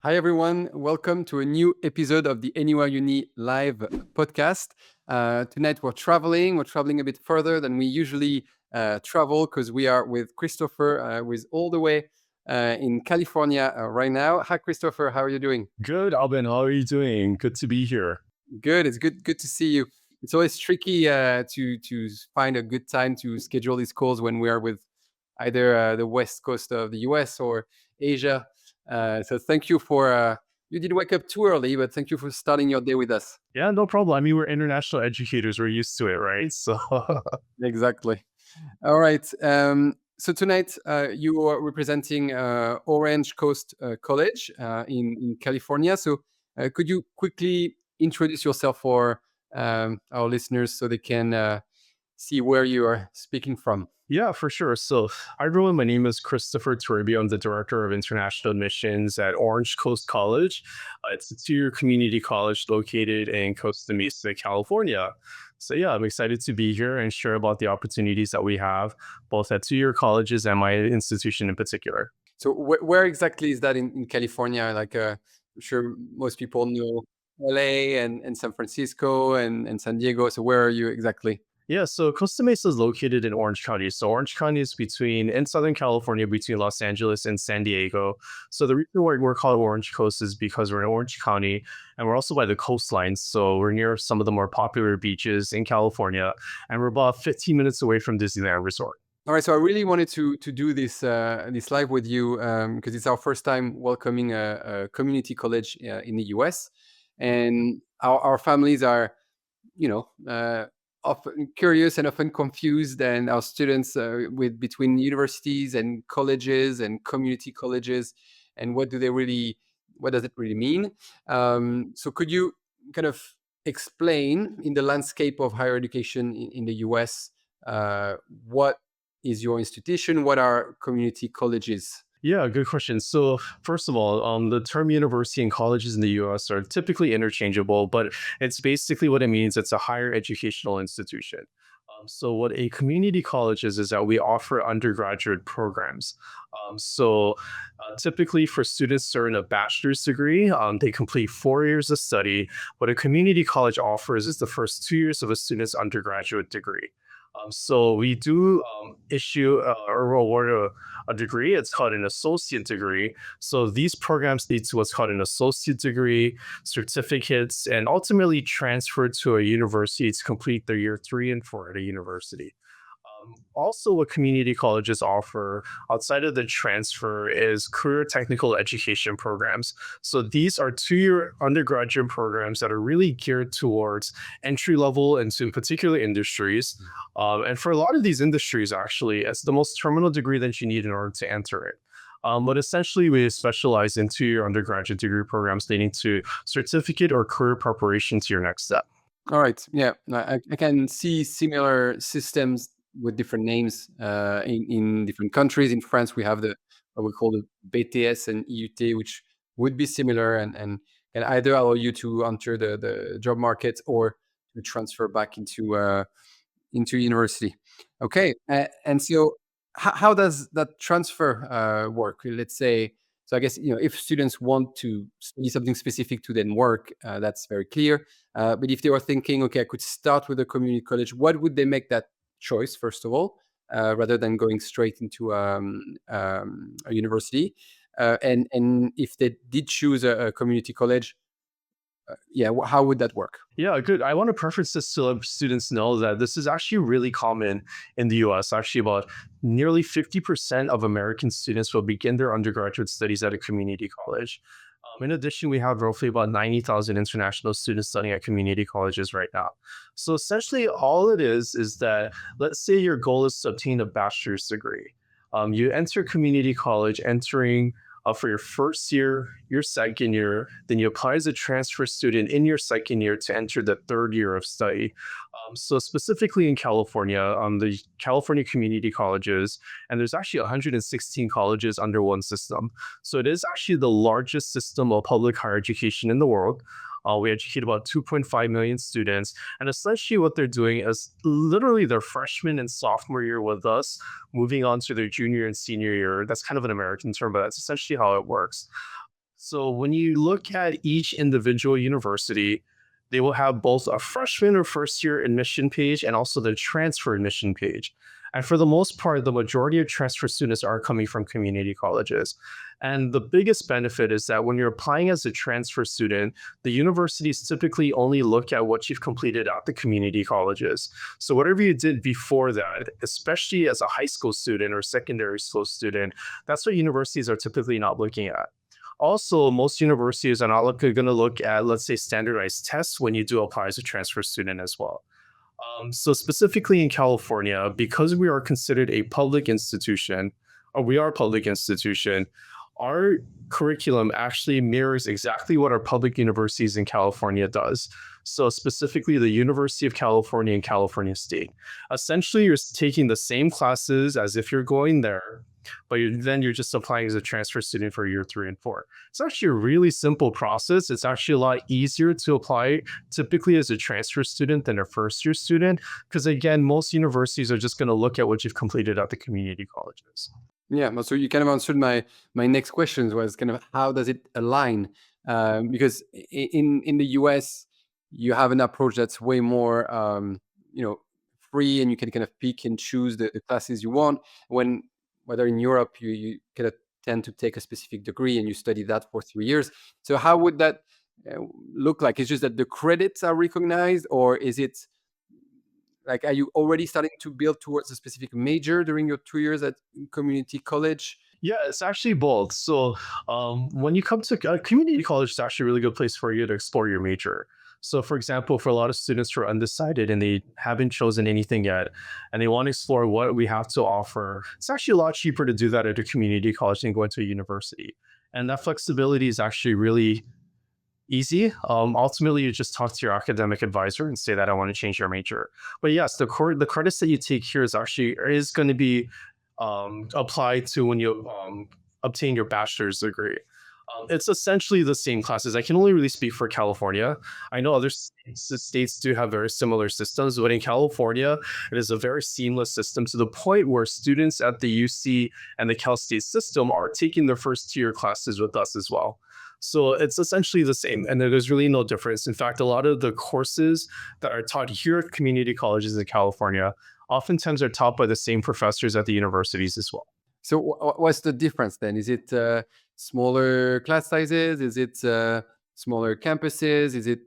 Hi, everyone. Welcome to a new episode of the Anywhere Uni live podcast. Tonight, we're traveling. We're traveling a bit further than we usually travel because we are with Christopher, who is all the way in California right now. Hi, Christopher. How are you doing? Good, Alvin. How are you doing? Good to be here. Good. It's good to see you. It's always tricky to find a good time to schedule these calls when we are with either the west coast of the US or Asia. So thank you for. You did wake up too early, but thank you for starting your day with us. Yeah, no problem. I mean, we're international educators. We're used to it, right? So, Exactly. All right. So tonight you are representing Orange Coast College in California. So could you quickly introduce yourself for our listeners so they can see where you are speaking from? yeah, for sure. So, hi, everyone. My name is Christopher Toribio. I'm the Director of International Admissions at Orange Coast College. It's a two-year community college located in Costa Mesa, California. So, yeah, I'm excited to be here and share about the opportunities that we have, both at two-year colleges and my institution in particular. So where exactly is that in California? Like I'm sure most people know LA and San Francisco and San Diego. So where are you exactly? Yeah, so Costa Mesa is located in Orange County. So Orange County is in Southern California, between Los Angeles and San Diego. So the reason why we're called Orange Coast is because we're in Orange County and we're also by the coastline. So we're near some of the more popular beaches in California, and we're about 15 minutes away from Disneyland Resort. All right, so I really wanted to do this live with you because it's our first time welcoming a community college in the US, and our families are, you know, often curious and often confused, and our students with between universities and colleges and community colleges, and what does it really mean? So could you kind of explain in the landscape of higher education in the US what is your institution? What are community colleges? Yeah, good question. So, first of all, the term university and colleges in the US are typically interchangeable, but it's basically what it means. It's a higher educational institution. So, what a community college is that we offer undergraduate programs. Typically, for students to earn a bachelor's degree, they complete 4 years of study. What a community college offers is the first 2 years of a student's undergraduate degree. So we do issue or award a degree. It's called an associate degree. So these programs lead to what's called an associate degree, certificates, and ultimately transfer to a university to complete their year 3 and 4 at a university. Also, what community colleges offer outside of the transfer is career technical education programs. So these are 2 year undergraduate programs that are really geared towards entry level into particular industries. And for a lot of these industries, actually, it's the most terminal degree that you need in order to enter it. But essentially, we specialize in 2 year undergraduate degree programs leading to certificate or career preparation to your next step. All right. Yeah, I can see similar systems with different names in different countries. In France, we have the what we call the BTS and EUT, which would be similar and can either allow you to enter the job market or to transfer back into university. Okay, and so how does that transfer work? Let's say, so I guess if students want to study something specific to then work, that's very clear. But if they were thinking, okay, I could start with a community college, what would they make that choice first of all, rather than going straight into a university? And if they did choose a community college, yeah, how would that work? Yeah, good. I want to preface this to let students know that this is actually really common in the US. Actually, about nearly 50% of American students will begin their undergraduate studies at a community college. In addition, we have roughly about 90,000 international students studying at community colleges right now. So essentially, all it is that let's say your goal is to obtain a bachelor's degree. You enter community college, entering for your first year, your second year, then you apply as a transfer student in your second year to enter the third year of study. So specifically in California, the California community colleges, and there's actually 116 colleges under one system. So it is actually the largest system of public higher education in the world. We educate about 2.5 million students. And essentially, what they're doing is literally their freshman and sophomore year with us, moving on to their junior and senior year. That's kind of an American term, but that's essentially how it works. So when you look at each individual university, they will have both a freshman or first year admission page and also the transfer admission page. And for the most part, the majority of transfer students are coming from community colleges. And the biggest benefit is that when you're applying as a transfer student, the universities typically only look at what you've completed at the community colleges. So whatever you did before that, especially as a high school student or secondary school student, that's what universities are typically not looking at. Also, most universities are not going to look at, let's say, standardized tests when you do apply as a transfer student as well. So specifically in California, because we are considered a public institution, or we are a public institution, our curriculum actually mirrors exactly what our public universities in California does. So specifically the University of California and California State. Essentially, you're taking the same classes as if you're going there, but then you're just applying as a transfer student for year 3 and 4. It's actually a really simple process. It's actually a lot easier to apply typically as a transfer student than a first year student, because again, most universities are just going to look at what you've completed at the community colleges. Yeah, so you kind of answered my next questions was kind of how does it align? Because in the US, you have an approach that's way more you know free, and you can kind of pick and choose the classes you want. When whether in Europe you kind of tend to take a specific degree and you study that for 3 years. So how would that look like? It's just that the credits are recognized, or is it like, are you already starting to build towards a specific major during your 2 years at community college? Yeah, it's actually both. So, when you come to community college, is actually a really good place for you to explore your major. So, for example, for a lot of students who are undecided and they haven't chosen anything yet, and they want to explore what we have to offer, it's actually a lot cheaper to do that at a community college than going to a university. And that flexibility is actually really easy. Ultimately, you just talk to your academic advisor and say that I want to change your major. But yes, the credits that you take here is going to be applied to when you obtain your bachelor's degree. It's essentially the same classes. I can only really speak for California. I know other states do have very similar systems, but in California, it is a very seamless system to the point where students at the UC and the Cal State system are taking their first tier classes with us as well. So it's essentially the same, and there's really no difference. In fact, a lot of the courses that are taught here at community colleges in California oftentimes are taught by the same professors at the universities as well. So what's the difference then? Is it smaller class sizes? Is it smaller campuses? Is it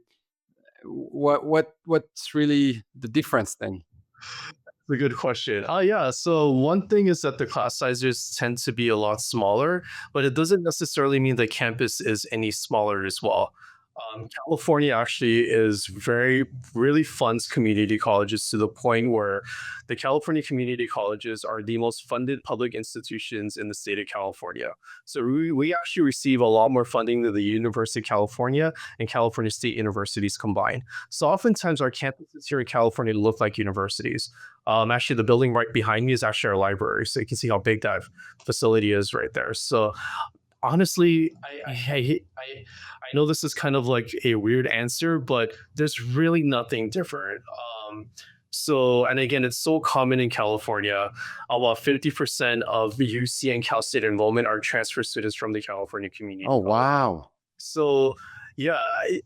what's really the difference then? A good question. Yeah. So one thing is that the class sizes tend to be a lot smaller, but it doesn't necessarily mean the campus is any smaller as well. California actually is very really funds community colleges to the point where the California community colleges are the most funded public institutions in the state of California. So we actually receive a lot more funding than the University of California and California State Universities combined. So oftentimes our campuses here in California look like universities. Actually, the building right behind me is actually our library, so you can see how big that facility is right there. So honestly, I know this is kind of like a weird answer, but there's really nothing different. So, and again, it's so common in California. About 50% of the UC and Cal State enrollment are transfer students from the California community Oh college. wow. So, yeah,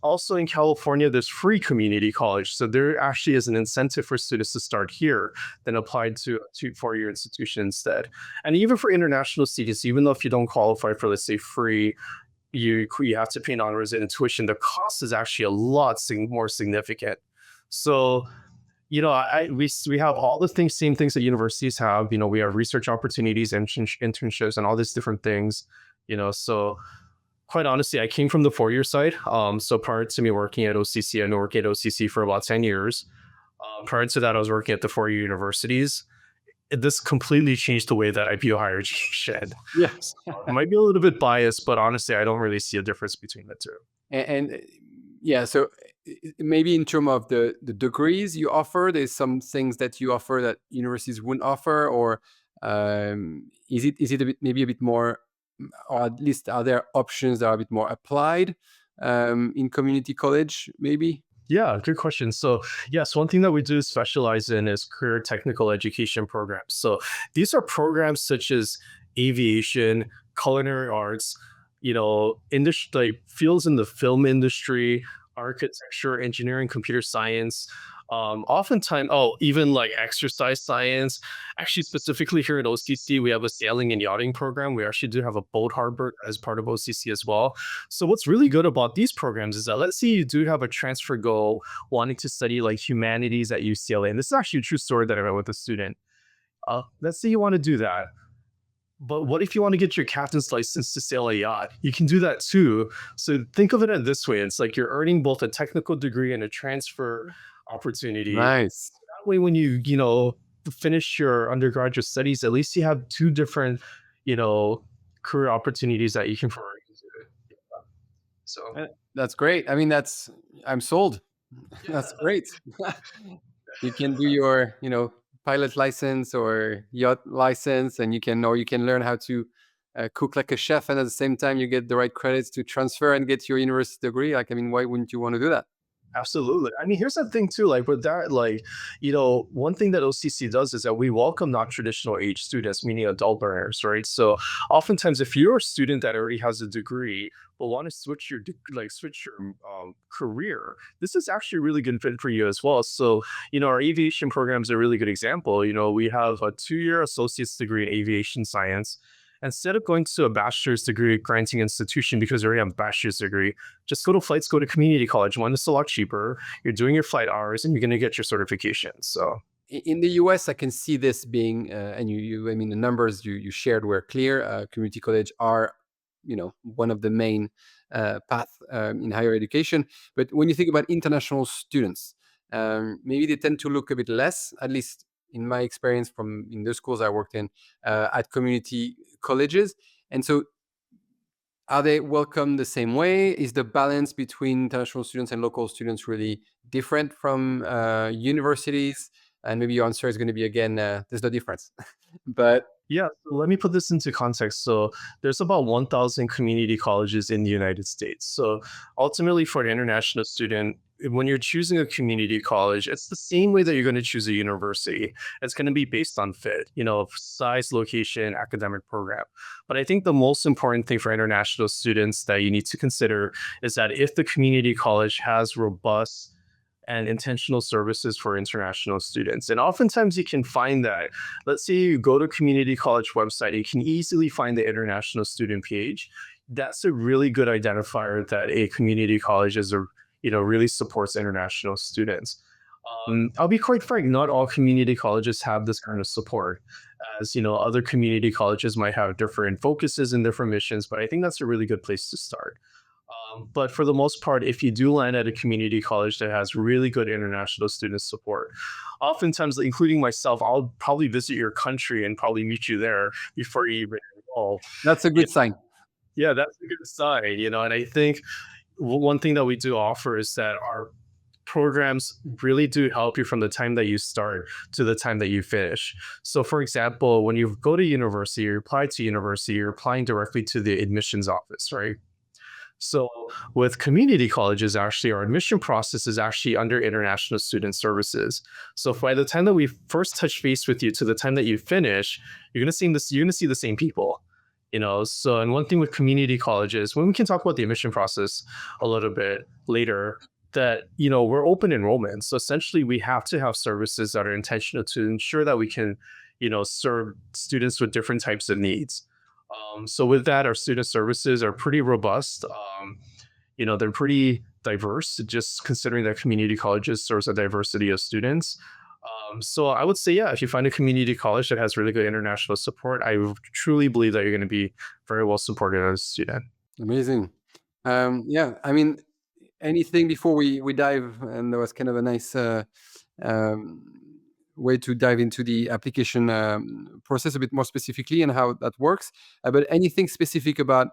also in California, there's free community college. So there actually is an incentive for students to start here than apply to a 4-year institution instead. And even for international students, even though if you don't qualify for, let's say, free, you have to pay non-resident tuition, the cost is actually a lot more significant. So, we have all the same things that universities have. We have research opportunities, internships, and all these different things. So quite honestly, I came from the 4-year side. So prior to me working at OCC, I worked at OCC for about 10 years. Prior to that, I was working at the 4-year universities. This completely changed the way that I view higher education. Yeah. So it might be a little bit biased, but honestly, I don't really see a difference between the two. And yeah, so maybe in terms of the degrees you offer, there's some things that you offer that universities wouldn't offer, or is it maybe a bit more, or at least are there options that are a bit more applied in community college, maybe? Yeah, good question. So, yes, one thing that we do specialize in is career technical education programs. So, these are programs such as aviation, culinary arts, industry, like fields in the film industry, architecture, engineering, computer science. Oftentimes, oh, even like exercise science. Actually, specifically here at OCC, we have a sailing and yachting program. We actually do have a boat harbor as part of OCC as well. So, what's really good about these programs is that let's say you do have a transfer goal wanting to study like humanities at UCLA. And this is actually a true story that I read with a student. Let's say you want to do that. But what if you want to get your captain's license to sail a yacht? You can do that too. So think of it in this way. It's like you're earning both a technical degree and a transfer opportunity. Nice. That way, when finish your undergraduate studies, at least you have two different, you know, career opportunities that you can forward into. So That's great. I mean, I'm sold. That's yeah. great. You can do your, pilot license or yacht license, and you can learn how to cook like a chef, and at the same time, you get the right credits to transfer and get your university degree. Like, I mean, why wouldn't you want to do that? Absolutely. I mean, here's the thing too, like with that, like, one thing that OCC does is that we welcome non-traditional age students, meaning adult learners, right? So oftentimes if you're a student that already has a degree, but want to switch your career, this is actually a really good fit for you as well. So, our aviation program is a really good example. We have a 2-year associate's degree in aviation science. Instead of going to a bachelor's degree granting institution because you already have a bachelor's degree, just go to flight school to community college. One, it's a lot cheaper. You're doing your flight hours and you're going to get your certification. So, In the US, I can see this being, and I mean, the numbers you shared were clear. Community college are, one of the main path in higher education. But when you think about international students, maybe they tend to look a bit less, at least in my experience from in the schools I worked in, at community colleges. And so, are they welcome the same way? Is the balance between international students and local students really different from universities? And maybe your answer is going to be again, there's no difference. But yeah, so let me put this into context. So, there's about 1,000 community colleges in the United States. So, ultimately, for an international student, when you're choosing a community college, it's the same way that you're going to choose a university. It's going to be based on fit, size, location, academic program. But I think the most important thing for international students that you need to consider is that if the community college has robust and intentional services for international students. And oftentimes you can find that. Let's say you go to community college website, you can easily find the international student page. That's a really good identifier that a community college really supports international students. I'll be quite frank, not all community colleges have this kind of support. As other community colleges might have different focuses and different missions, but I think that's a really good place to start. But for the most part, if you do land at a community college that has really good international student support, oftentimes, including myself, I'll probably visit your country and probably meet you there before you even enroll. that's a Yeah, good sign. yeah, that's a good sign, And I think one thing that we do offer is that our programs really do help you from the time that you start to the time that you finish. So, for example, when you go to university, you apply to university, you're applying directly to the admissions office, right? So with community colleges, actually, our admission process is actually under international student services. So by the time that we first touch base with you to the time that you finish, you're gonna see the same people. So and one thing with community colleges, when we can talk about the admission process a little bit later, that we're open enrollment. So essentially we have to have services that are intentional to ensure that we can, serve students with different types of needs. So with that, our student services are pretty robust. They're pretty diverse, just considering that community colleges serves a diversity of students. So I would say, yeah, if you find a community college that has really good international support, truly believe that you're going to be very well supported as a student. Amazing. Yeah, I mean, anything before we dive, and there was kind of a nice um, way to dive into the application process a bit more specifically and how that works. But anything specific about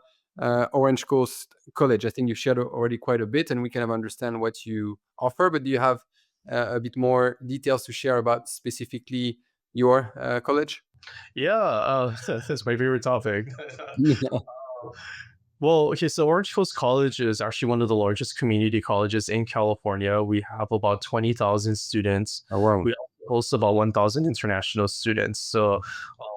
Orange Coast College? I think you shared already quite a bit, and we kind of understand what you offer. But do you have a bit more details to share about specifically your college? Yeah, that's my favorite topic. Well, okay, so Orange Coast College is actually one of the largest community colleges in California. We have about 20,000 students. Oh, wow. hosts about 1,000 international students. So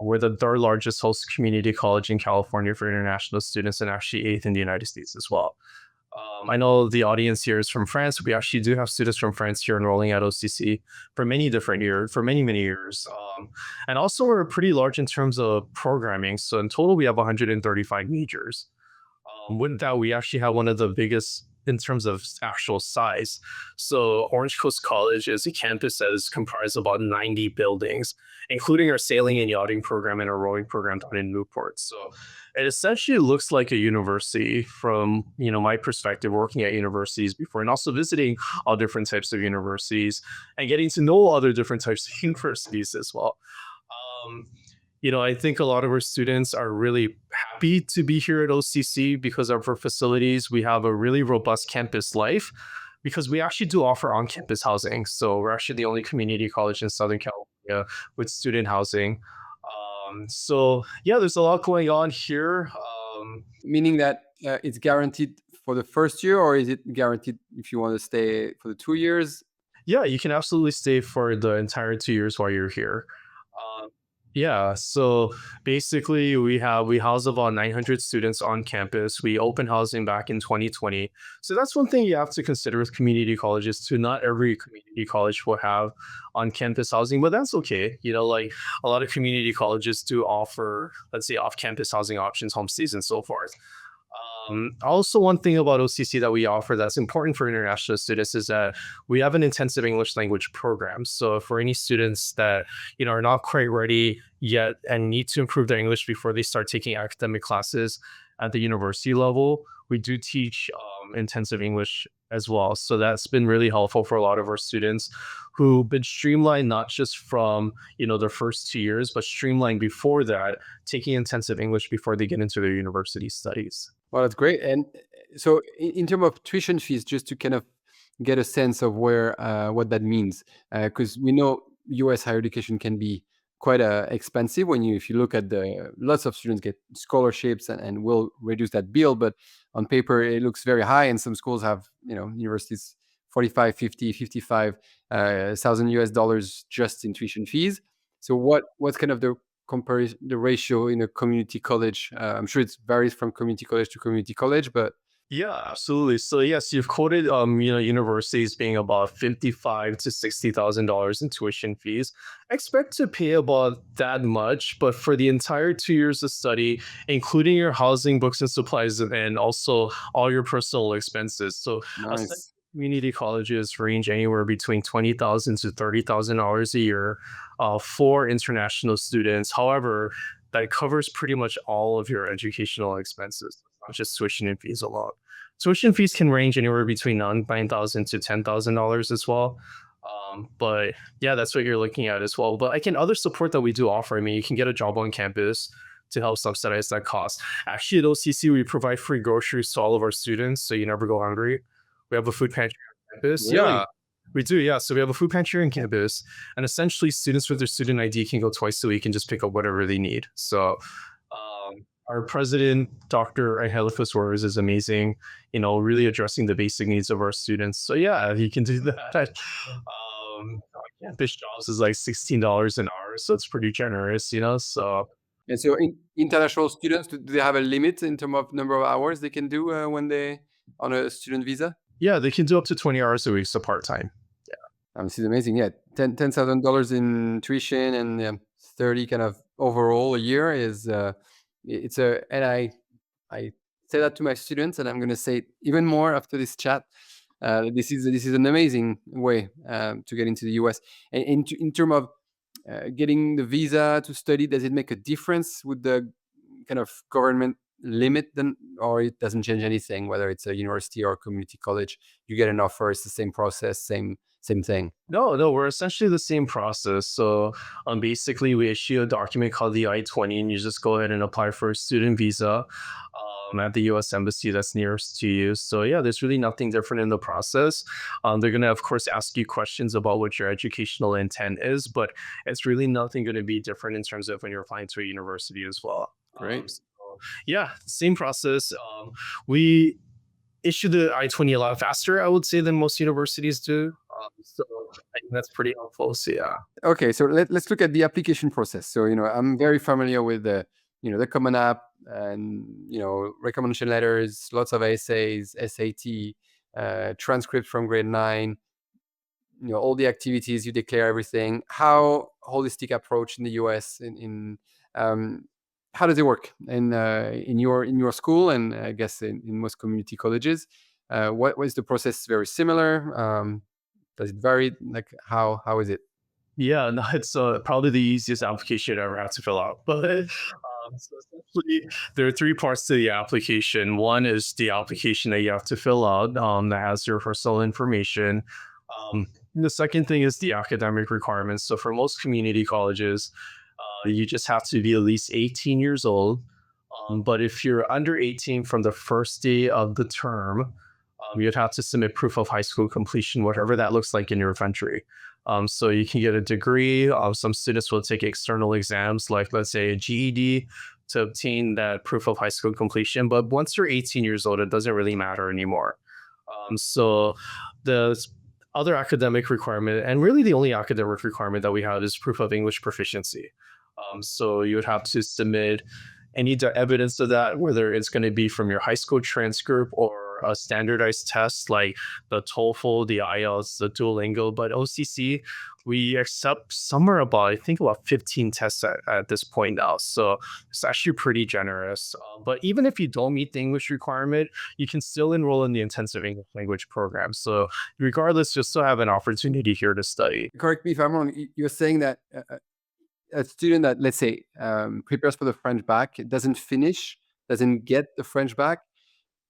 we're the third largest host community college in California for international students, and actually eighth in the United States as well. I know the audience here is from France. We actually do have students from France here enrolling at OCC for many different years, for many, many years. And also, we're pretty large in terms of programming. So, in total, we have 135 majors. With that, we actually have one of the biggest in terms of actual size. So Orange Coast College is a campus that is comprised of about 90 buildings, including our sailing and yachting program and our rowing program down in Newport. So it essentially looks like a university from my perspective, working at universities before, and also visiting all different types of universities and getting to know other different types of universities as well. Um, I think a lot of our students are really happy to be here at OCC because of our facilities. We have a really robust campus life because we actually do offer on campus housing. So we're actually the only community college in Southern California with student housing. So, yeah, there's a lot going on here. Meaning that it's guaranteed for the first year, or is it guaranteed if you want to stay for the 2 years? Yeah, you can absolutely stay for the entire 2 years while you're here. Um, yeah, so basically we house about 900 students on campus. We open housing back in 2020. So that's one thing you have to consider with community colleges too. Not every community college will have on campus housing, but that's okay. Like a lot of community colleges do offer, let's say, off campus housing options, homestays, and so forth. Also, one thing about OCC that we offer that's important for international students is that we have an intensive English language program. So, for any students that are not quite ready yet and need to improve their English before they start taking academic classes at the university level, we do teach intensive English as well. So that's been really helpful for a lot of our students who've been streamlined not just from their first 2 years, but streamlined before that, taking intensive English before they get into their university studies. Well, that's great. And so, in terms of tuition fees, just to kind of get a sense of where what that means, because we know U.S. higher education can be quite expensive. If you look at the lots of students get scholarships and will reduce that bill, but on paper it looks very high. And some schools have universities 45, 50, 55 thousand US dollars just in tuition fees. So what's kind of the comparison, the ratio in a community college? I'm sure it varies from community college to community college, but Yeah, absolutely. So yes, you've quoted universities being about 55 to $60,000 in tuition fees. Expect to pay about that much, but for the entire 2 years of study, including your housing, books and supplies, and also all your personal expenses. So nice. community colleges range anywhere between $20,000 to $30,000 a year for international students. However, that covers pretty much all of your educational expenses, not just tuition and fees alone. Tuition fees can range anywhere between 9,000 to $10,000 as well. But yeah, that's what you're looking at as well. But other support that we do offer. I mean, you can get a job on campus to help subsidize that cost. Actually, at OCC, we provide free groceries to all of our students, so you never go hungry. We have a food pantry on campus. Really? Yeah, we do. Yeah, so we have a food pantry on campus, and essentially, students with their student ID can go twice a week and just pick up whatever they need. So, our president, Dr. Angelica Suarez, is amazing. Really addressing the basic needs of our students. So yeah, he can do that. Campus jobs is like $16 an hour, so it's pretty generous. So And so, international students, do they have a limit in terms of number of hours they can do when they on a student visa? yeah, they can do up to 20 hours a week, so part time. This is amazing. Yeah, $10,000 in tuition and 30 kind of overall a year is it's a and I say that to my students, and I'm going to say it even more after this chat. This is an amazing way to get into the US. And in terms of getting the visa to study, does it make a difference with the kind of government limit then, or it doesn't change anything whether it's a university or a community college? You get an offer, it's the same process, same thing. No, no, we're essentially the same process. So, basically, we issue a document called the I-20, and you just go ahead and apply for a student visa at the U.S. embassy that's nearest to you. So, yeah, there's really nothing different in the process. They're going to, of course, ask you questions about what your educational intent is, but it's really nothing going to be different in terms of when you're applying to a university as well. Great. So, yeah, same process. We issue the I-20 a lot faster, I would say, than most universities do. So I think that's pretty helpful. So yeah. Okay, so let's look at the application process. So, I'm very familiar with the Common App and, recommendation letters, lots of essays, SAT, transcript from grade 9, all the activities, you declare everything. How holistic approach in the US um, how does it work in your school, and I guess in most community colleges? What was the process very similar? Does it vary? Like how is it? Yeah, no, it's probably the easiest application I ever had to fill out. But so essentially, there are three parts to the application. One is the application that you have to fill out that has your personal information. The second thing is the academic requirements. So for most community colleges, you just have to be at least 18 years old. But if you're under 18 from the first day of the term, you'd have to submit proof of high school completion, whatever that looks like in your country. So you can get a degree. Some students will take external exams, like let's say a GED, to obtain that proof of high school completion. But once you're 18 years old, it doesn't really matter anymore. So the other academic requirement, and really the only academic requirement that we have, is proof of English proficiency. So you would have to submit any evidence of that, whether it's going to be from your high school transcript or a standardized test like the TOEFL, the IELTS, the Duolingo. But OCC, we accept somewhere about, I think, about 15 tests at this point now. So it's actually pretty generous. But even if you don't meet the English requirement, you can still enroll in the intensive English language program. So regardless, you still have an opportunity here to study. Correct me if I'm wrong. You're saying that a student that, let's say, prepares for the French bac, doesn't get the French bac,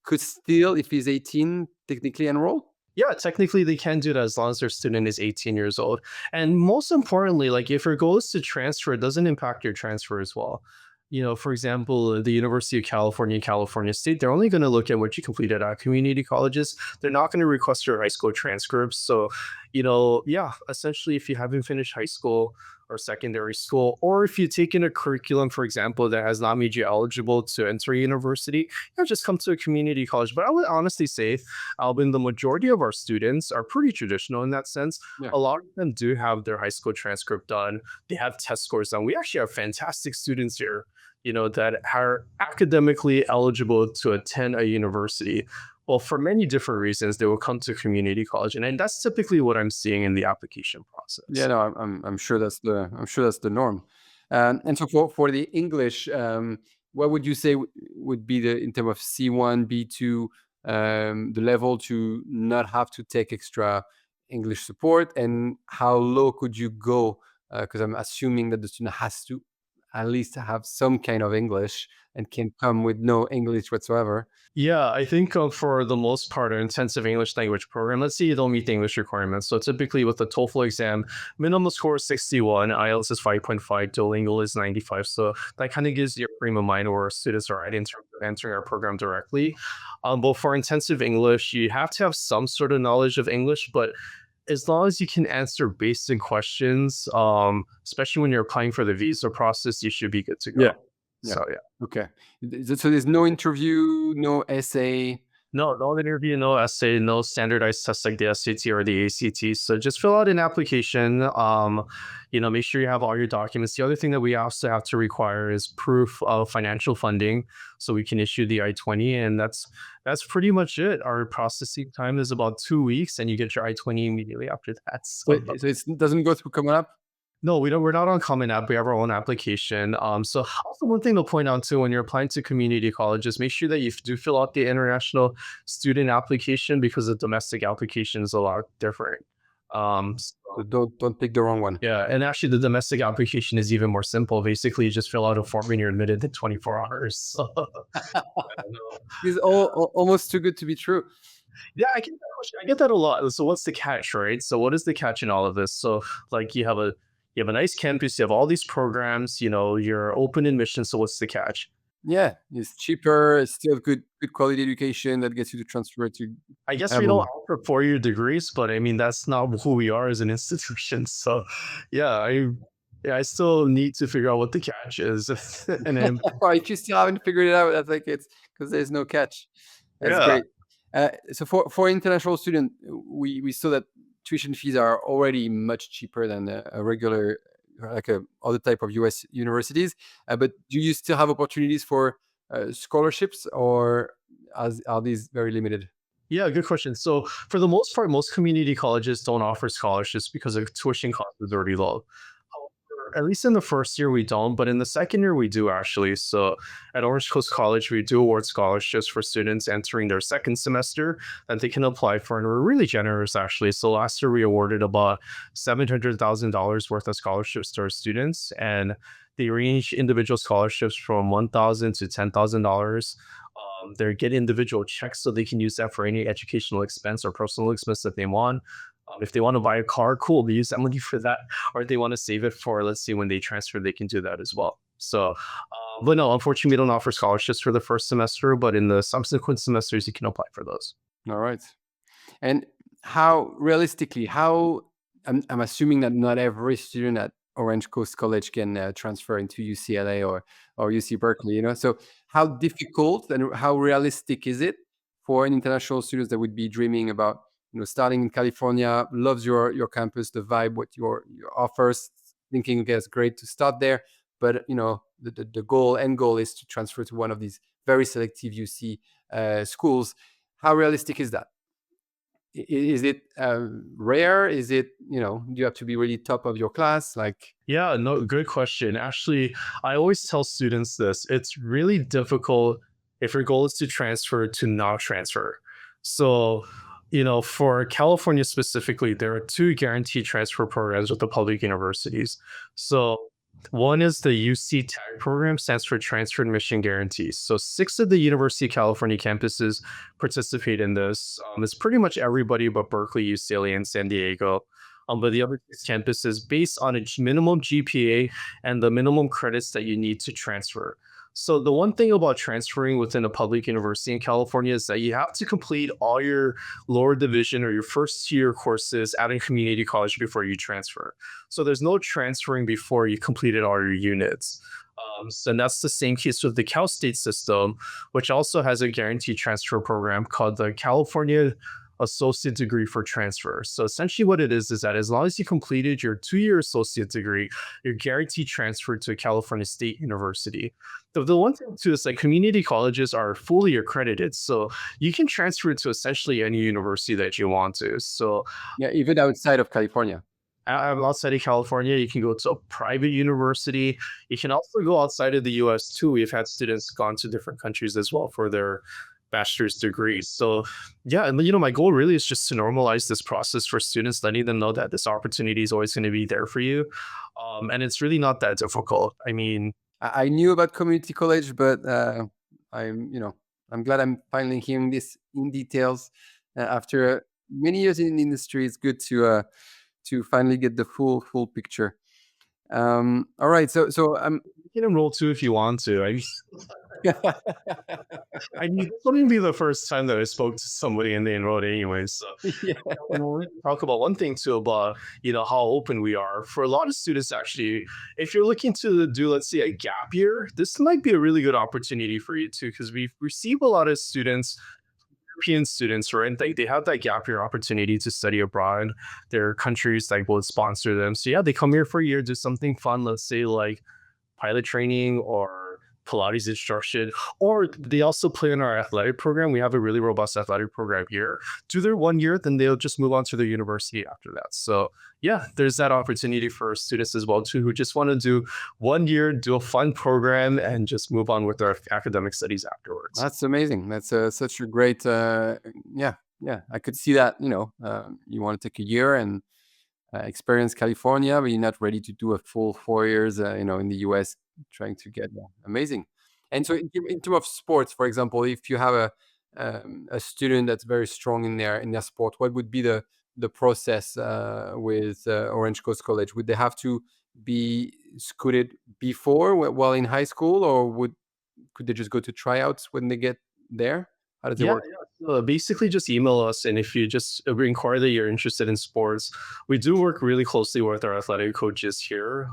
could still, if he's 18, technically enroll? Yeah, technically they can do that as long as their student is 18 years old. And most importantly, like if your goal is to transfer, it doesn't impact your transfer as well. For example, the University of California, California State, they're only going to look at what you completed at community colleges. They're not going to request your high school transcripts. So, yeah, essentially, if you haven't finished high school or secondary school, or if you've taken a curriculum, for example, that has not made you eligible to enter a university, just come to a community college. But I would honestly say, Albin, the majority of our students are pretty traditional in that sense. Yeah. A lot of them do have their high school transcript done. They have test scores done. We actually have fantastic students here, that are academically eligible to attend a university. Well, for many different reasons, they will come to community college, and that's typically what I'm seeing in the application Yeah, process. no, I'm sure that's the norm. And so for the English, what would you say would be the in terms of C1, B2, the level to not have to take extra English support, and how low could you go? Because I'm assuming that the student has to at least have some kind of English and can come with no English whatsoever. Yeah, I think for the most part, an intensive English language program, let's say you don't meet the English requirements. So typically with the TOEFL exam, minimum score is 61, IELTS is 5.5, Duolingo is 95. So that kind of gives you a frame of mind where students are at in terms of entering our program directly. But for intensive English, you have to have some sort of knowledge of English, but as long as you can answer basic questions, especially when you're applying for the visa process, you should be good to Yeah. go. Yeah. So yeah. Okay. So there's no interview, no essay. No, no interview, no essay, no standardized tests like the SAT or the ACT. So just fill out an application. Make sure you have all your documents. The other thing that we also have to require is proof of financial funding, so we can issue the I-20, and that's pretty much it. Our processing time is about 2 weeks, and you get your I-20 immediately after that. So it doesn't go through Common App? No, we don't. We're not on Common App. We have our own application. So also one thing to point out too, when you're applying to community colleges, make sure that you do fill out the international student application, because the domestic application is a lot different. So So don't pick the wrong one. yeah, and actually the domestic application is even more simple. Basically, you just fill out a form and you're admitted in 24 hours. So, I know. It's almost too good to be true. Yeah, I get that question. I get that a lot. So what's the catch, right? So what is the catch in all of this? So like you have a nice campus, you have all these programs, you're open admission. So what's the catch? Yeah, it's cheaper. It's still good quality education that gets you to transfer to I guess we don't heaven. offer 4-year degrees, but I mean that's not who we are as an institution. So yeah, I still need to figure out what the catch is. And then Or if you still haven't figured it out, that's like it's because there's no catch. That's yeah. great. So for international student, we saw that tuition fees are already much cheaper than a regular, like a other type of US universities. But do you still have opportunities for scholarships, or are these very limited? Yeah, good question. So for the most part, most community colleges don't offer scholarships because the tuition cost is already low. However, at least in the first year we don't, but in the second year we do actually. So at Orange Coast College, we do award scholarships for students entering their second semester that they can apply for, and we're really generous actually. So last year we awarded about $700,000 worth of scholarships to our students, and they range individual scholarships from $1,000 to $10,000. They get individual checks so they can use that for any educational expense or personal expense that they want. If they want to buy a car, cool, they use that money for that. Or if they want to save it for, let's say, when they transfer, they can do that as well. So, but no, unfortunately, we don't offer scholarships for the first semester, but in the subsequent semesters, you can apply for those. All right. And how realistically, how I'm assuming that not every student at Orange Coast College can transfer into UCLA or UC Berkeley, So how difficult and how realistic is it for an international student that would be dreaming about, starting in California, loves your campus, the vibe, what your offers, thinking, okay, it's great to start there, but the end goal is to transfer to one of these very selective UC schools. How realistic is that? Is it rare? Is it, do you have to be really top of your class? Like, Yeah, no, good question. Actually, I always tell students this. It's really difficult if your goal is to transfer to not transfer. So, for California specifically, there are two guaranteed transfer programs with the public universities. So, one is the UC TAG program, stands for Transfer Admission Guarantees. So, six of the University of California campuses participate in this. It's pretty much everybody but Berkeley, UCLA, and San Diego. But the other six campuses based on a minimum GPA and the minimum credits that you need to transfer. So the one thing about transferring within a public university in California is that you have to complete all your lower division or your first tier courses at a community college before you transfer. So there's no transferring before you completed all your units. And that's the same case with the Cal State system, which also has a guaranteed transfer program called the California associate degree for transfer. So essentially what it is that as long as you completed your 2-year associate degree, you're guaranteed transfer to a California State University. The one thing too is like community colleges are fully accredited. So you can transfer to essentially any university that you want to. So yeah, even outside of California. outside of California, you can go to a private university. You can also go outside of the US too. We've had students gone to different countries as well for their bachelor's degrees. So yeah, and my goal really is just to normalize this process for students, letting them know that this opportunity is always going to be there for you. And it's really not that difficult. I mean, I knew about community college, but I'm glad I'm finally hearing this in details. After many years in the industry, it's good to finally get the full picture. All right, so you can enroll too if you want to. I mean, this wouldn't be the first time that I spoke to somebody and they enrolled anyways. So yeah. and we'll talk about one thing too about how open we are for a lot of students. Actually, if you're looking to do, let's say, a gap year, this might be a really good opportunity for you too, because we receive a lot of students, European students, right? And they have that gap year opportunity to study abroad. There are countries that will sponsor them. So yeah, they come here for a year, do something fun, let's say like pilot training or Pilates instruction, or they also play in our athletic program. We have a really robust athletic program here. Do their 1 year, then they'll just move on to their university after that. So yeah, there's that opportunity for students as well too, who just want to do 1 year, do a fun program, and just move on with their academic studies afterwards. That's amazing. That's such a great, yeah, yeah. I could see that. You want to take a year and experience California, but you're not ready to do a full 4 years, in the US, trying to get amazing. And so, in terms of sports, for example, if you have a student that's very strong in their sport, what would be the process with Orange Coast College? Would they have to be scouted before, while in high school, or could they just go to tryouts when they get there? How does it Yeah, work? Basically, just email us, and if you just inquire that you're interested in sports, we do work really closely with our athletic coaches here.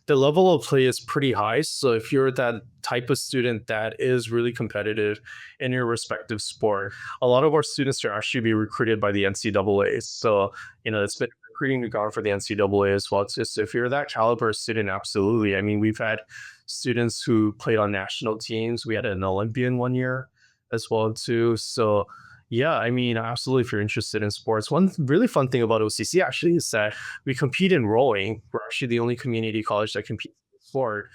The level of play is pretty high, so if you're that type of student that is really competitive in your respective sport, a lot of our students are actually be recruited by the NCAA. So it's been recruiting regard for the NCAA as well. It's just if you're that caliber student, absolutely. I mean, we've had students who played on national teams. We had an Olympian one year as well too. So yeah, I mean, absolutely. If you're interested in sports, one really fun thing about OCC actually is that we compete in rowing. We're actually the only community college that competes in the sport.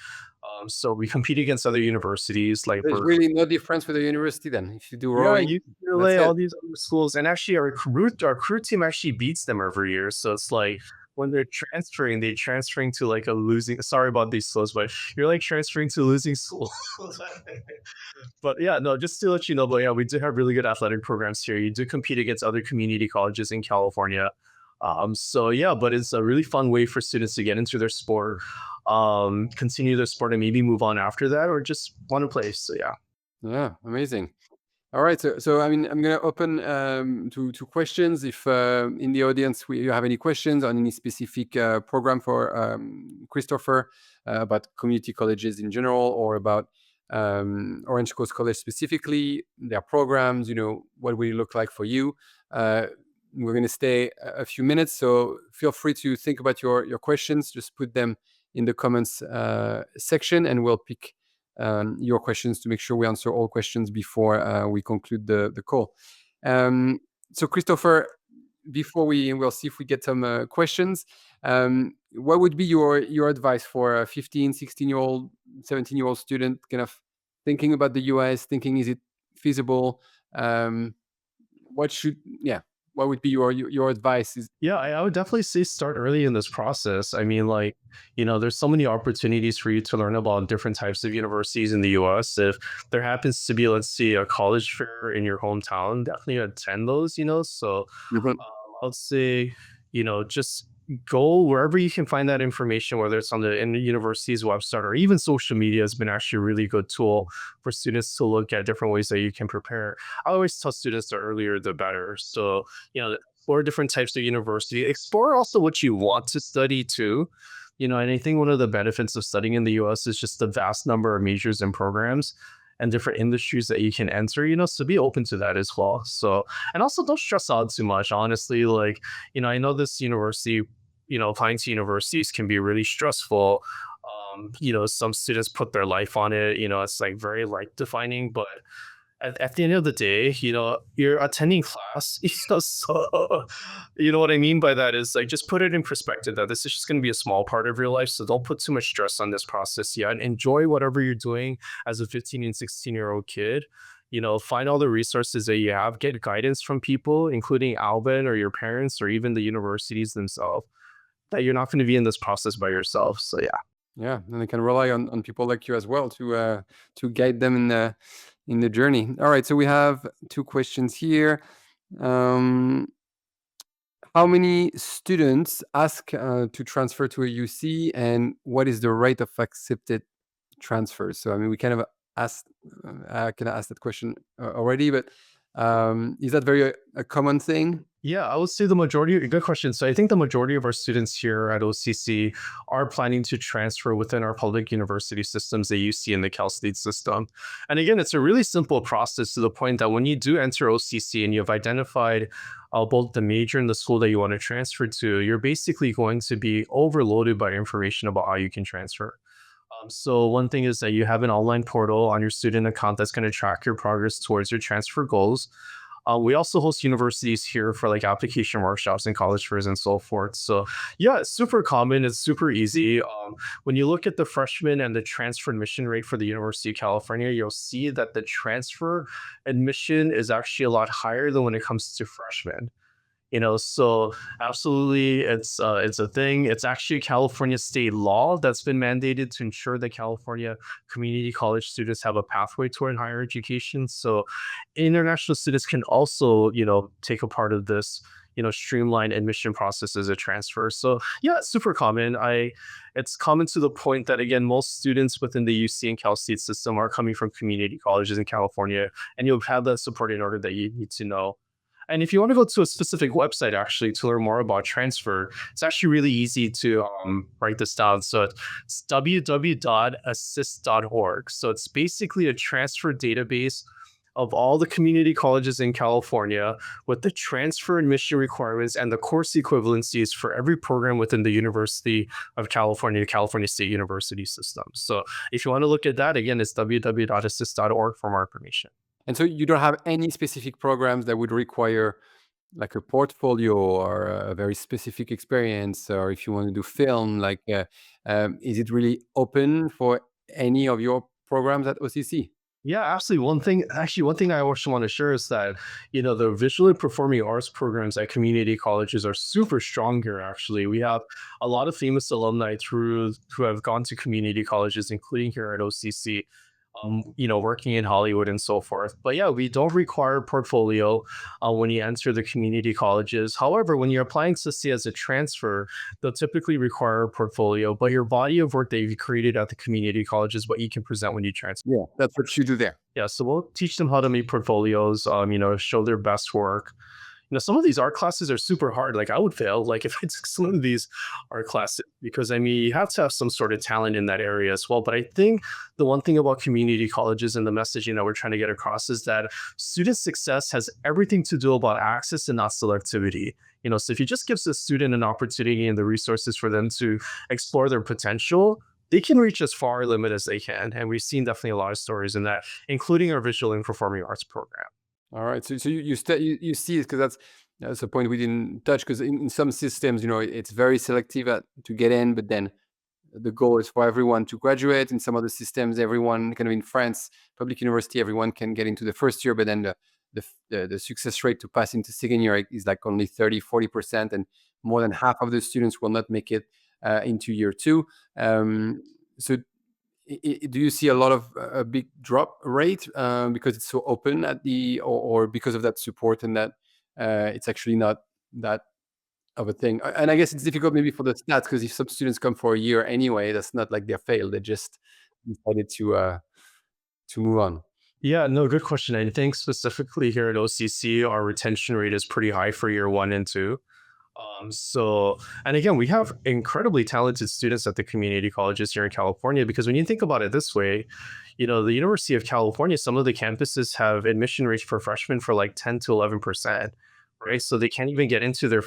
So we compete against other universities like There's Berkeley. really no difference with the university then. If you do Yeah, rowing, that's UCLA, it. all these other schools, and actually our crew team actually beats them every year. So it's like when they're transferring to like a losing. Sorry about these schools, but you're like transferring to losing school. But yeah, no, just to let you know, but yeah, we do have really good athletic programs here. You do compete against other community colleges in California. So yeah, but it's a really fun way for students to get into their sport, continue their sport, and maybe move on after that, or just want to play. So yeah. Yeah, amazing. All right, so I mean, I'm gonna open to questions. If in the audience you have any questions on any specific program for Christopher about community colleges in general, or about Orange Coast College specifically, their programs, what will it look like for you? Uh, we're gonna stay a few minutes, so feel free to think about your questions. Just put them in the comments section, and we'll pick your questions to make sure we answer all questions before we conclude the call. Um, so, Christopher, before we'll see if we get some questions. What would be your advice for a 15, 16-year-old, 17-year-old student kind of thinking about the US, thinking is it feasible? What should, yeah, what would be your advice? Is Yeah, I would definitely say start early in this process. I mean, like, there's so many opportunities for you to learn about different types of universities in the US. If there happens to be, let's say, a college fair in your hometown, definitely attend those. So Mhm. I'll say, just go wherever you can find that information, whether it's on the university's website or even social media has been actually a really good tool for students to look at different ways that you can prepare. I always tell students the earlier the better. So, explore different types of university, explore also what you want to study too. And I think one of the benefits of studying in the US is just the vast number of majors and programs and different industries that you can enter, so be open to that as well. So, and also don't stress out too much, honestly. Like, I know this university, applying to universities can be really stressful. Some students put their life on it, it's like very life defining, but at the end of the day, you're attending class. So you know what I mean by that is like just put it in perspective that this is just going to be a small part of your life. So don't put too much stress on this process yet. And enjoy whatever you're doing as a 15 and 16-year-old kid. Find all the resources that you have, get guidance from people, including Alvin or your parents or even the universities themselves, that you're not going to be in this process by yourself. So yeah. Yeah, and they can rely on people like you as well to guide them in the journey. All right, so we have two questions here. Um, how many students ask to transfer to a UC, and what is the rate of accepted transfers? So, I mean, we kind of asked, I kind of asked that question already, but is that very a common thing? Yeah, I would say the majority, good question. So I think the majority of our students here at OCC are planning to transfer within our public university systems that you see in the Cal State system. And again, it's a really simple process to the point that when you do enter OCC and you've identified both the major and the school that you want to transfer to, you're basically going to be overloaded by information about how you can transfer. So one thing is that you have an online portal on your student account that's going to track your progress towards your transfer goals. We also host universities here for like application workshops and college fairs and so forth. So yeah, it's super common. It's super easy. When you look at the freshman and the transfer admission rate for the University of California, you'll see that the transfer admission is actually a lot higher than when it comes to freshmen. So absolutely, it's a thing. It's actually California state law that's been mandated to ensure that California community college students have a pathway toward higher education. So international students can also, take a part of this, streamlined admission process as a transfer. So yeah, it's super common. It's common to the point that again, most students within the UC and Cal State system are coming from community colleges in California, and you'll have that support in order that you need to know. And if you want to go to a specific website actually to learn more about transfer, it's actually really easy to write this down. So it's www.assist.org. So it's basically a transfer database of all the community colleges in California with the transfer admission requirements and the course equivalencies for every program within the University of California, California State University system. So if you want to look at that, again, it's www.assist.org for more information. And so you don't have any specific programs that would require like a portfolio or a very specific experience, or if you want to do film, like is it really open for any of your programs at OCC? Yeah, absolutely. One thing I also want to share is that, the visually performing arts programs at community colleges are super strong here, actually. We have a lot of famous alumni who have gone to community colleges, including here at OCC, working in Hollywood and so forth. But yeah, we don't require portfolio when you enter the community colleges. However, when you're applying to see as a transfer, they'll typically require a portfolio, but your body of work that you've created at the community college is what you can present when you transfer. Yeah, that's what you do there. Yeah, so we'll teach them how to make portfolios, show their best work. Some of these art classes are super hard. Like I would fail, like if I took some of these art classes, because I mean, you have to have some sort of talent in that area as well. But I think the one thing about community colleges and the messaging that we're trying to get across is that student success has everything to do about access and not selectivity. So if you just gives the student an opportunity and the resources for them to explore their potential, they can reach as far limit as they can. And we've seen definitely a lot of stories in that, including our visual and performing arts program. All right. So you see it because that's a point we didn't touch, because in some systems, it's very selective to get in, but then the goal is for everyone to graduate. In some other systems, everyone kind of in France, public university, everyone can get into the first year, but then the success rate to pass into second year is like only 30-40%, and more than half of the students will not make it into year two. So do you see a lot of a big drop rate because it's so open at or because of that support, and that it's actually not that of a thing? And I guess it's difficult maybe for the stats, because if some students come for a year anyway, that's not like they failed. They just decided to move on. Yeah, no, good question. I think specifically here at OCC, our retention rate is pretty high for year one and two. And again, we have incredibly talented students at the community colleges here in California, because when you think about it this way, the University of California, some of the campuses have admission rates for freshmen for like 10 to 11%, right? So they can't even get into their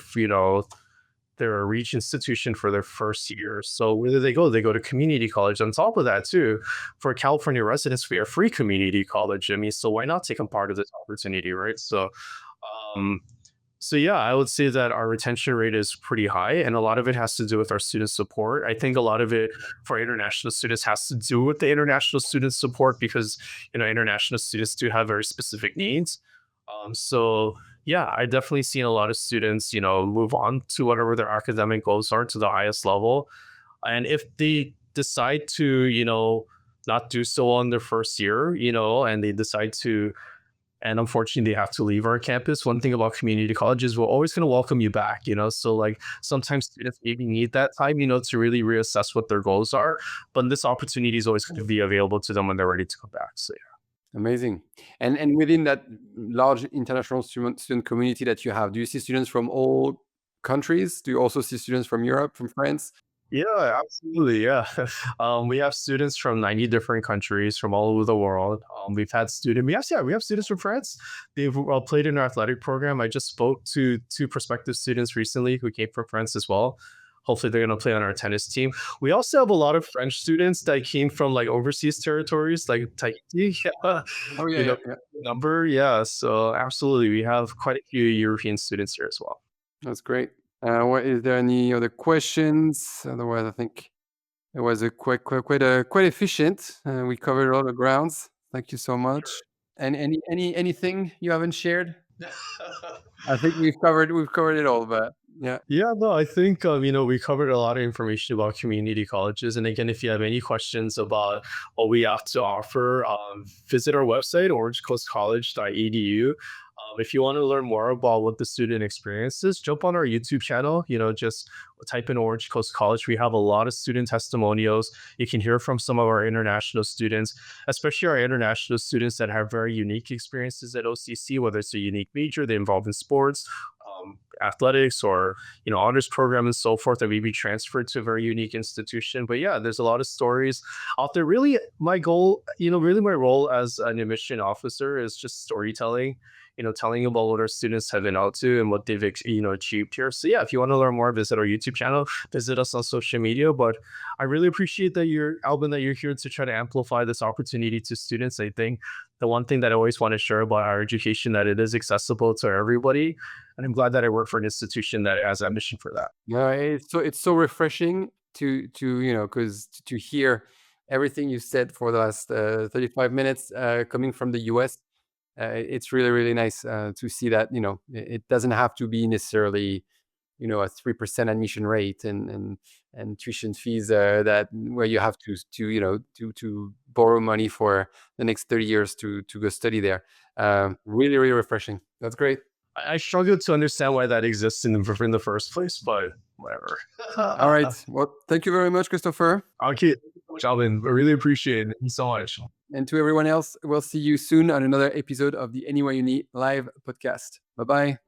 reach institution for their first year. So where do they go to community college. On top of that, too, for California residents, we are free community college. I mean, so why not take a part of this opportunity, right? Um, so yeah, I would say that our retention rate is pretty high, and a lot of it has to do with our student support. I think a lot of it for international students has to do with the international student support, because international students do have very specific needs. So yeah, I definitely seen a lot of students, move on to whatever their academic goals are to the highest level, and if they decide to, not do so on their first year, and they decide to and unfortunately they have to leave our campus. One thing about community colleges, we're always going to welcome you back, so like sometimes students maybe need that time, to really reassess what their goals are, but this opportunity is always going to be available to them when they're ready to come back. So Amazing. And within that large international student community that you have, do you see students from all countries? Do you also see students from Europe, from France? yeah, absolutely. Yeah. We have students from 90 different countries from all over the world. We have students from France. They've played in our athletic program. I just spoke to two prospective students recently who came from France as well. Hopefully they're going to play on our tennis team. We also have a lot of French students that came from like overseas territories, like Tahiti. Yeah. Oh yeah, You know, yeah, yeah. number. Yeah. So absolutely. We have quite a few European students here as well. That's great. What is there any other questions? Otherwise, I think it was a quite efficient. We covered all the grounds. Thank you so much. And anything you haven't shared? I think we've covered it all, but yeah. Yeah, no, I think we covered a lot of information about community colleges. And again, if you have any questions about what we have to offer, visit our website, orangecoastcollege.edu. If you want to learn more about what the student experience is, jump on our YouTube channel. Just type in Orange Coast College. We have a lot of student testimonials. You can hear from some of our international students, especially our international students that have very unique experiences at OCC, whether it's a unique major they involve in sports, athletics, or honors program and so forth, that we be transferred to a very unique institution. But yeah, there's a lot of stories out there. Really, my goal, really my role as an admission officer is just storytelling. Telling about what our students have been out to and what they've achieved here. So yeah, if you want to learn more, visit our YouTube channel, visit us on social media. But I really appreciate that Alvin, that you're here to try to amplify this opportunity to students. I think the one thing that I always want to share about our education, that it is accessible to everybody, and I'm glad that I work for an institution that has that mission for that. No, it's so refreshing to because to hear everything you said for the last 35 minutes coming from the US. It's really really nice to see that it doesn't have to be necessarily a 3% admission rate and tuition fees that where you have to borrow money for the next 30 years to go study there. Really really refreshing. That's great. I struggle to understand why that exists in the first place, but whatever. All right. Well, thank you very much, Christopher. Okay, Alvin, I really appreciate it. Thank you so much. And to everyone else, we'll see you soon on another episode of the Anywhere Uni live podcast. Bye bye.